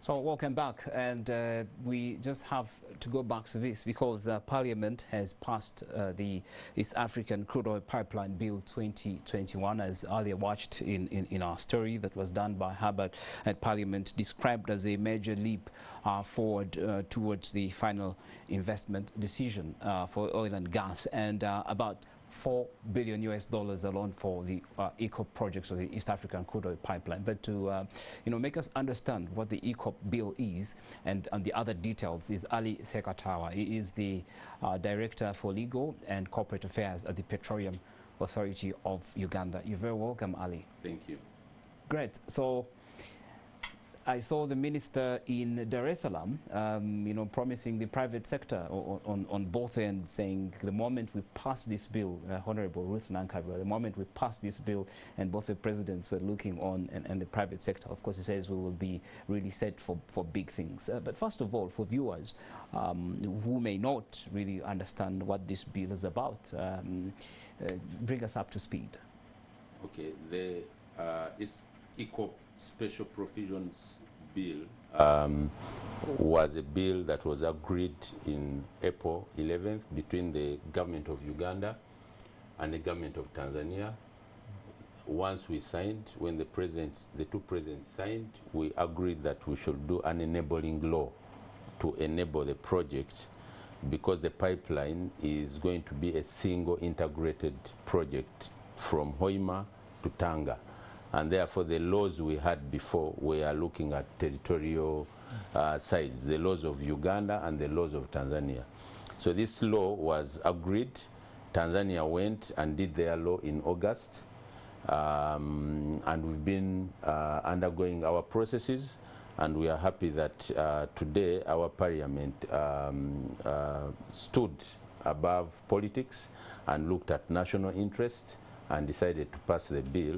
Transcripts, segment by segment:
So welcome back, and we just have to go back to this because Parliament has passed the East African Crude Oil Pipeline Bill 2021, as earlier watched in our story that was done by Herbert at Parliament, described as a major leap forward towards the final investment decision for oil and gas, and about $4 billion alone for the EACOP projects of the East African Crude Oil Pipeline. But to make us understand what the EACOP bill is and the other details is Ali Sekatawa. He is the Director for Legal and Corporate Affairs at the Petroleum Authority of Uganda. You're very welcome, Ali. Thank you. Great. So I saw the minister in Dar es Salaam, promising the private sector on both ends, saying the moment we pass this bill, Honorable Ruth Nankabira, the moment we pass this bill, and both the presidents were looking on and the private sector, of course, he says we will be really set for big things. But first of all, for viewers who may not really understand what this bill is about, bring us up to speed. Okay, the EACOP Special Provisions Bill was a bill that was agreed in April 11th between the government of Uganda and the government of Tanzania. Once we signed, when the two presidents signed, we agreed that we should do an enabling law to enable the project, because the pipeline is going to be a single integrated project from Hoima to Tanga. And therefore, the laws we had before, we are looking at territorial sides, the laws of Uganda and the laws of Tanzania. So this law was agreed. Tanzania went and did their law in August. And we've been undergoing our processes. And we are happy that today our parliament stood above politics and looked at national interest and decided to pass the bill,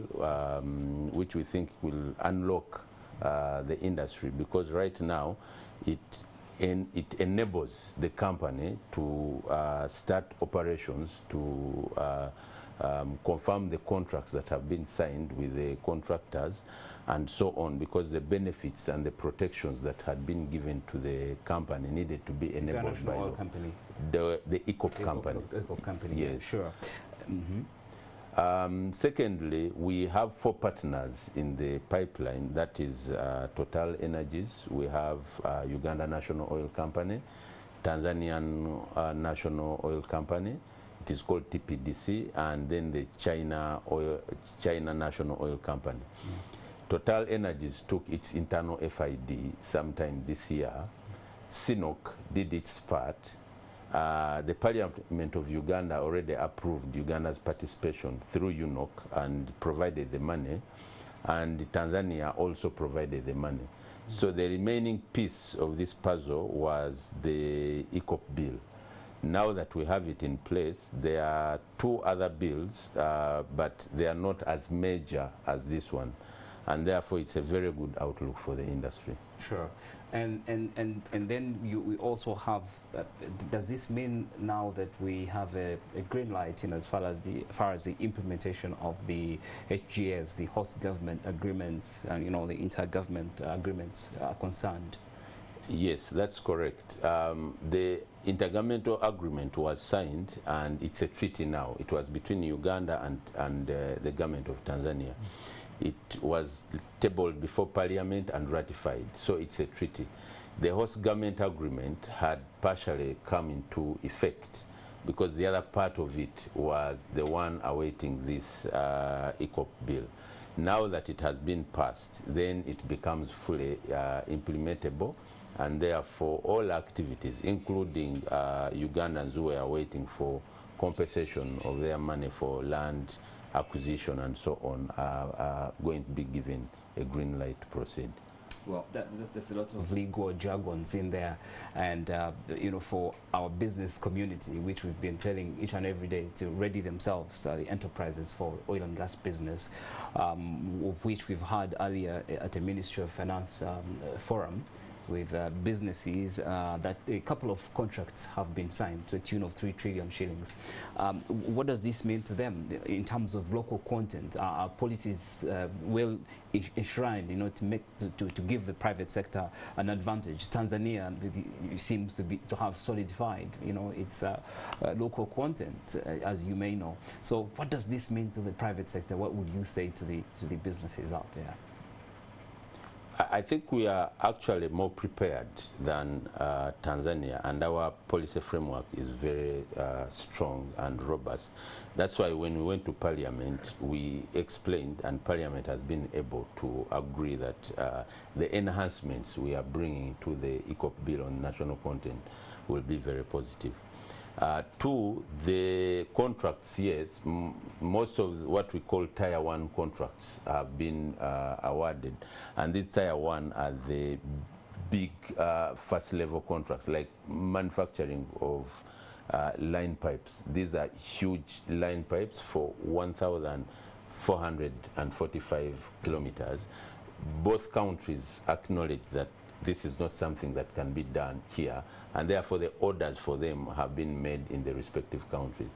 which we think will unlock the industry, because right now it enables the company to start operations, to confirm the contracts that have been signed with the contractors and so on, because the benefits and the protections that had been given to the company needed to be enabled by the EACOP company. EACOP company, yes. Sure. Mm-hmm. Secondly, we have 4 partners in the pipeline. That is Total Energies. We have Uganda National Oil Company, Tanzanian National Oil Company. It is called TPDC, and then the China National Oil Company. Total Energies took its internal FID sometime this year. CNOOC did its part. The Parliament of Uganda already approved Uganda's participation through UNOC and provided the money, and Tanzania also provided the money. So the remaining piece of this puzzle was the EACOP bill. Now that we have it in place, there are 2 other bills, but they are not as major as this one, and therefore it's a very good outlook for the industry. Sure. And then we also have, does this mean now that we have a green light as far as the implementation of the HGS, the host government agreements, and the intergovernment agreements are concerned? Yes, that's correct. The intergovernmental agreement was signed, and it's a treaty now. It was between Uganda and the government of Tanzania. It was tabled before Parliament and ratified, so it's a treaty. The host government agreement had partially come into effect because the other part of it was the one awaiting this EACOP bill. Now that it has been passed, then it becomes fully implementable, and therefore all activities, including Ugandans who are waiting for compensation of their money for land acquisition and so on, are going to be given a green light to proceed. Well, there's a lot of legal jargons in there, and for our business community, which we've been telling each and every day to ready themselves, the enterprises for oil and gas business, of which we've had earlier at the Ministry of Finance forum. with businesses that a couple of contracts have been signed to a tune of 3 trillion shillings. What does this mean to them in terms of local content? Are policies well enshrined, to give the private sector an advantage? Tanzania seems to have solidified, its local content, as you may know. So what does this mean to the private sector? What would you say to the businesses out there? I think we are actually more prepared than Tanzania, and our policy framework is very strong and robust. That's why when we went to Parliament, we explained, and Parliament has been able to agree that the enhancements we are bringing to the EACOP Bill on national content will be very positive. Two, the contracts, yes, most of what we call Tier 1 contracts have been awarded, and these Tier 1 are the big first level contracts, like manufacturing of line pipes. These are huge line pipes for 1,445 kilometers. Both countries acknowledge that this is not something that can be done here, and therefore the orders for them have been made in the respective countries.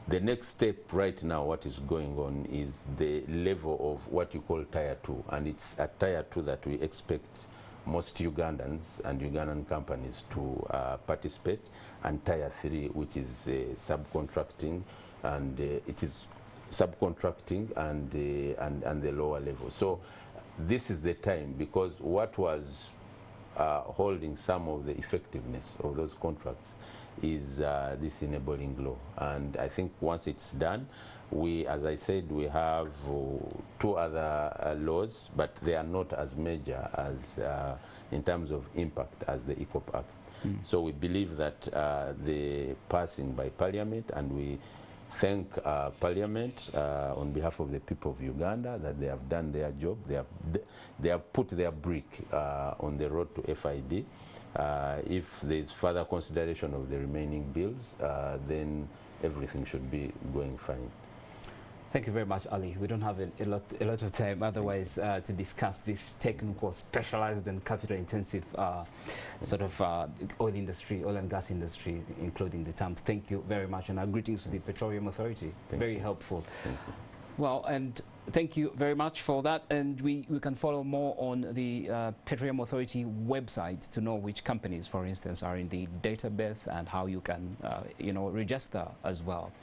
The next step right now, what is going on, is the level of what you call Tier 2, and it's at Tier 2 that we expect most Ugandans and Ugandan companies to participate, and Tier 3, which is subcontracting, and it is subcontracting and the lower level. So this is the time, because what was holding some of the effectiveness of those contracts is this enabling law. And I think once it's done, as I said, we have 2 other laws, but they are not as major as in terms of impact as the EACOP Act. So we believe that the passing by Parliament, and we thank Parliament on behalf of the people of Uganda, that they have done their job. They have put their brick on the road to FID. If there is further consideration of the remaining bills, then everything should be going fine. Thank you very much, Ali. We don't have a lot of time otherwise to discuss this technical, specialized and capital-intensive sort of oil and gas industry, including the terms. Thank you very much, and our greetings to the Petroleum Authority. Very helpful. Well, and thank you very much for that. And we can follow more on the Petroleum Authority website to know which companies, for instance, are in the database and how you can, register as well.